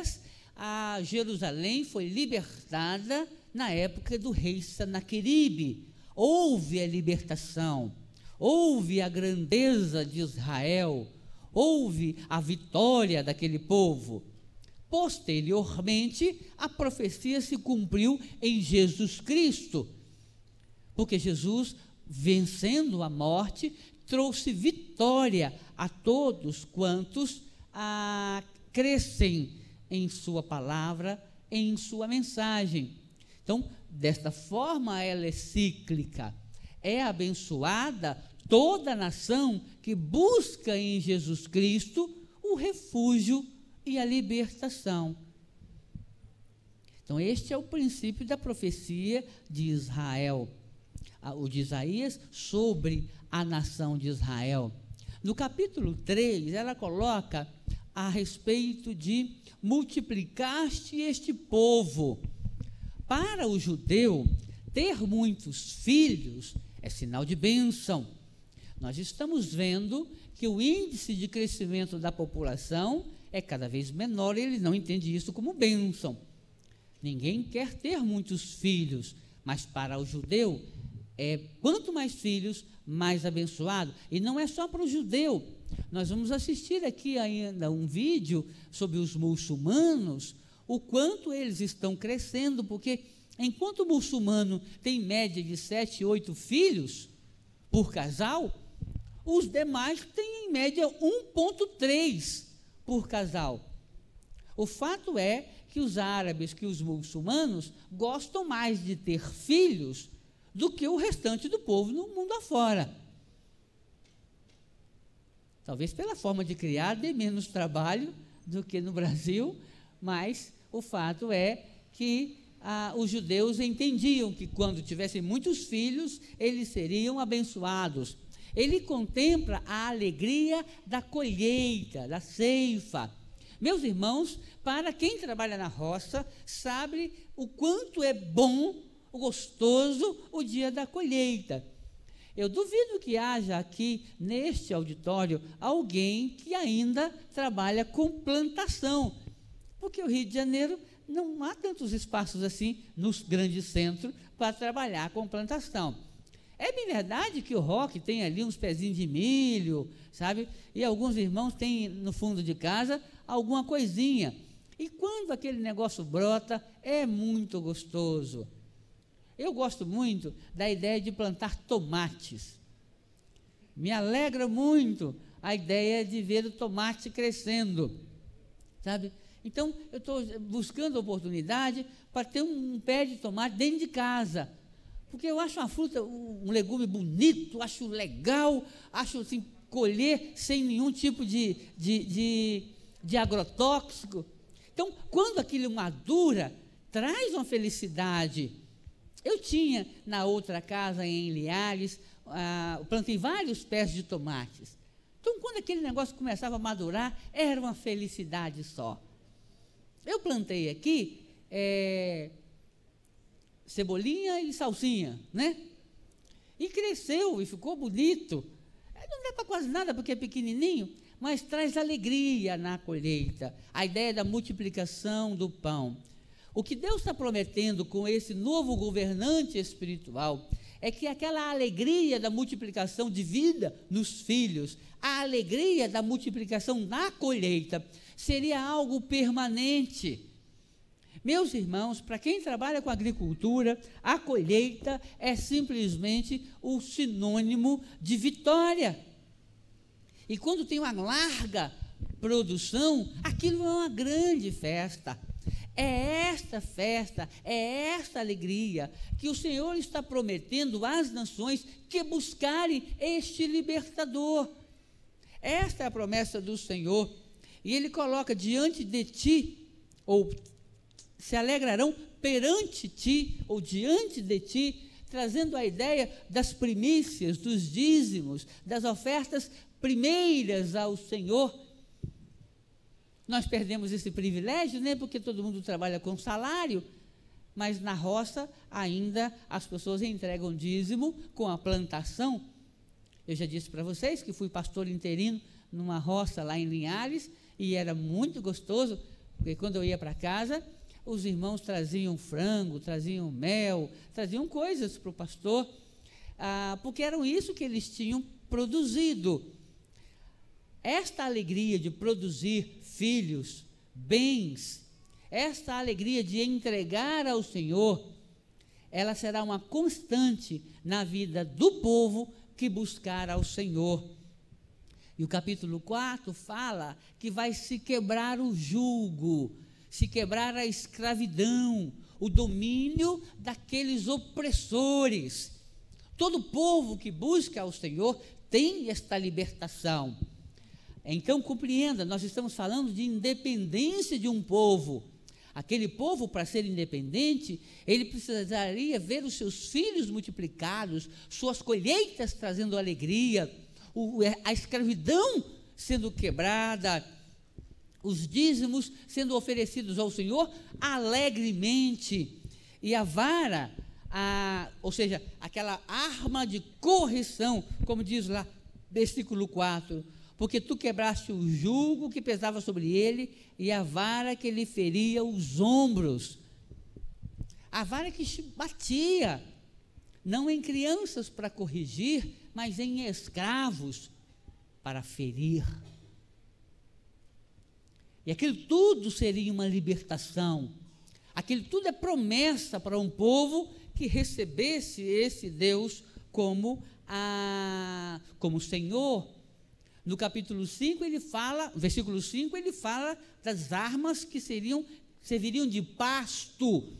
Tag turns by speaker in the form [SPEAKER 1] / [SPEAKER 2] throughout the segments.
[SPEAKER 1] Isaías, a Jerusalém foi libertada na época do rei Senaqueribe. Houve a libertação, houve a grandeza de Israel, houve a vitória daquele povo. Posteriormente, a profecia se cumpriu em Jesus Cristo, porque Jesus, vencendo a morte, trouxe vitória a todos quantos crescem em sua palavra, em sua mensagem. Então, desta forma, ela é cíclica. É abençoada toda a nação que busca em Jesus Cristo o refúgio e a libertação. Então, este é o princípio da profecia de Israel, o de Isaías sobre a nação de Israel. No capítulo 3, ela coloca a respeito de multiplicaste este povo. Para o judeu, ter muitos filhos é sinal de bênção. Nós estamos vendo que o índice de crescimento da população é cada vez menor e ele não entende isso como bênção. Ninguém quer ter muitos filhos, mas para o judeu, quanto mais filhos, mais abençoado. E não é só para o judeu. Nós vamos assistir aqui ainda um vídeo sobre os muçulmanos, o quanto eles estão crescendo, porque enquanto o muçulmano tem média de 7, 8 filhos por casal, os demais têm em média 1,3 por casal. O fato é que os árabes, que os muçulmanos, gostam mais de ter filhos do que o restante do povo no mundo afora. Talvez pela forma de criar dê menos trabalho do que no Brasil, mas o fato é que os judeus entendiam que quando tivessem muitos filhos, eles seriam abençoados. Ele contempla a alegria da colheita, da ceifa. Meus irmãos, para quem trabalha na roça, sabe o quanto é bom, gostoso o dia da colheita. Eu duvido que haja aqui, neste auditório, alguém que ainda trabalha com plantação, porque o Rio de Janeiro não há tantos espaços assim nos grandes centros para trabalhar com plantação. É bem verdade que o Roque tem ali uns pezinhos de milho, sabe? E alguns irmãos têm no fundo de casa alguma coisinha. E quando aquele negócio brota, é muito gostoso. Eu gosto muito da ideia de plantar tomates. Me alegra muito a ideia de ver o tomate crescendo, sabe? Então, eu estou buscando oportunidade para ter um pé de tomate dentro de casa, porque eu acho uma fruta, um legume bonito, acho legal, acho assim, colher sem nenhum tipo de agrotóxico. Então, quando aquilo madura, traz uma felicidade. Eu tinha na outra casa em Linhares, plantei vários pés de tomates. Então, quando aquele negócio começava a madurar, era uma felicidade só. Eu plantei aqui cebolinha e salsinha, né? E cresceu e ficou bonito. Não dá para quase nada porque é pequenininho, mas traz alegria na colheita. A ideia da multiplicação do pão. O que Deus está prometendo com esse novo governante espiritual é que aquela alegria da multiplicação de vida nos filhos, a alegria da multiplicação na colheita, seria algo permanente. Meus irmãos, para quem trabalha com agricultura, a colheita é simplesmente o sinônimo de vitória. E quando tem uma larga produção, aquilo é uma grande festa. É esta festa, é esta alegria que o Senhor está prometendo às nações que buscarem este libertador. Esta é a promessa do Senhor. E Ele coloca diante de ti, ou se alegrarão perante ti, ou diante de ti, trazendo a ideia das primícias, dos dízimos, das ofertas primeiras ao Senhor. Nós perdemos esse privilégio, né? Porque todo mundo trabalha com salário, mas na roça ainda as pessoas entregam dízimo com a plantação. Eu já disse para vocês que fui pastor interino numa roça lá em Linhares, e era muito gostoso, Porque quando eu ia para casa, os irmãos traziam frango, traziam mel, traziam coisas para o pastor, porque eram isso que eles tinham produzido. Esta alegria de produzir filhos, bens, esta alegria de entregar ao Senhor, ela será uma constante na vida do povo que buscar ao Senhor. E o capítulo 4 fala que vai se quebrar o jugo, se quebrar a escravidão, o domínio daqueles opressores. Todo povo que busca ao Senhor tem esta libertação. Então, compreenda, nós estamos falando de independência de um povo. Aquele povo, para ser independente, ele precisaria ver os seus filhos multiplicados, suas colheitas trazendo alegria, a escravidão sendo quebrada, os dízimos sendo oferecidos ao Senhor alegremente, e a vara, ou seja, aquela arma de correção, como diz lá, versículo 4, porque tu quebraste o jugo que pesava sobre ele e a vara que lhe feria os ombros. A vara que batia, não em crianças para corrigir, mas em escravos para ferir. E aquilo tudo seria uma libertação. Aquilo tudo é promessa para um povo que recebesse esse Deus como Senhor. No capítulo 5, versículo 5, ele fala das armas que serviriam de pasto.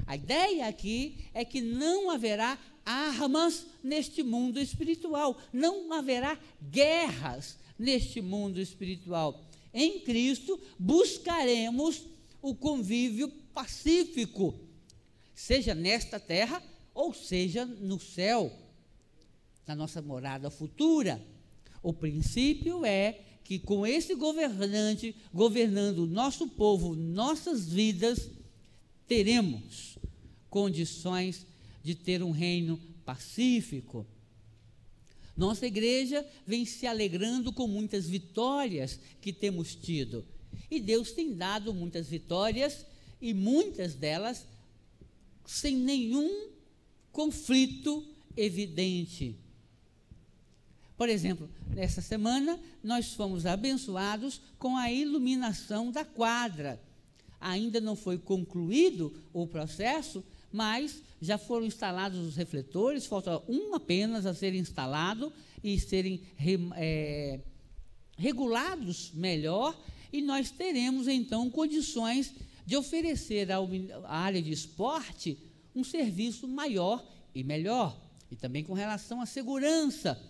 [SPEAKER 1] A ideia aqui é que não haverá armas neste mundo espiritual, não haverá guerras neste mundo espiritual. Em Cristo buscaremos o convívio pacífico, seja nesta terra ou seja no céu, na nossa morada futura. O princípio é que com esse governante governando o nosso povo, nossas vidas, teremos condições de ter um reino pacífico. Nossa igreja vem se alegrando com muitas vitórias que temos tido. E Deus tem dado muitas vitórias e muitas delas sem nenhum conflito evidente. Por exemplo, nessa semana nós fomos abençoados com a iluminação da quadra. Ainda não foi concluído o processo, mas já foram instalados os refletores, falta um apenas a ser instalado e serem regulados melhor, e nós teremos então condições de oferecer à área de esporte um serviço maior e melhor, e também com relação à segurança.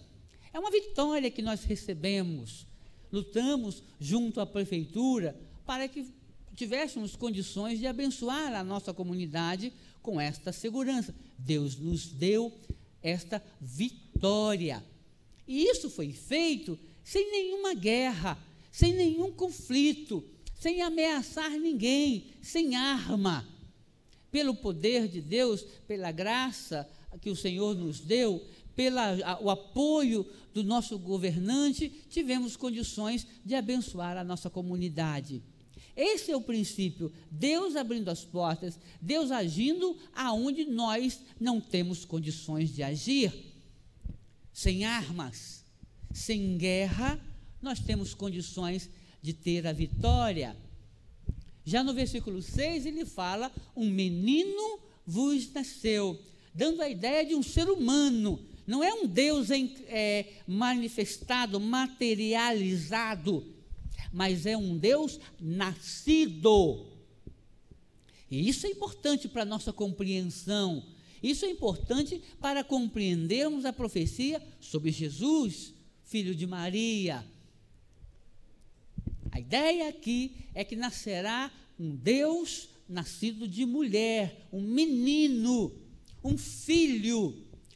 [SPEAKER 1] É uma vitória que nós recebemos, lutamos junto à prefeitura para que tivéssemos condições de abençoar a nossa comunidade com esta segurança. Deus nos deu esta vitória. E isso foi feito sem nenhuma guerra, sem nenhum conflito, sem ameaçar ninguém, sem arma. Pelo poder de Deus, pela graça que o Senhor nos deu, pelo apoio do nosso governante, tivemos condições de abençoar a nossa comunidade. Esse é o princípio, Deus abrindo as portas, Deus agindo aonde nós não temos condições de agir. Sem armas, sem guerra, nós temos condições de ter a vitória. Já no versículo 6 ele fala, um menino vos nasceu, dando a ideia de um ser humano. Não é um Deus manifestado, materializado, mas é um Deus nascido. E isso é importante para a nossa compreensão. Isso é importante para compreendermos a profecia sobre Jesus, filho de Maria. A ideia aqui é que nascerá um Deus nascido de mulher, um menino, um filho.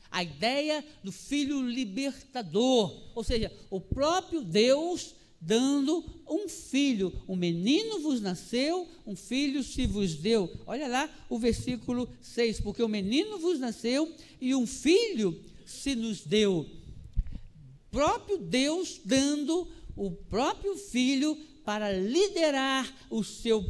[SPEAKER 1] A ideia do filho libertador, ou seja, o próprio Deus dando um filho. Um menino vos nasceu, um filho se vos deu. Olha lá o versículo 6, porque o menino vos nasceu e um filho se nos deu. Próprio Deus dando o próprio filho para liderar o seu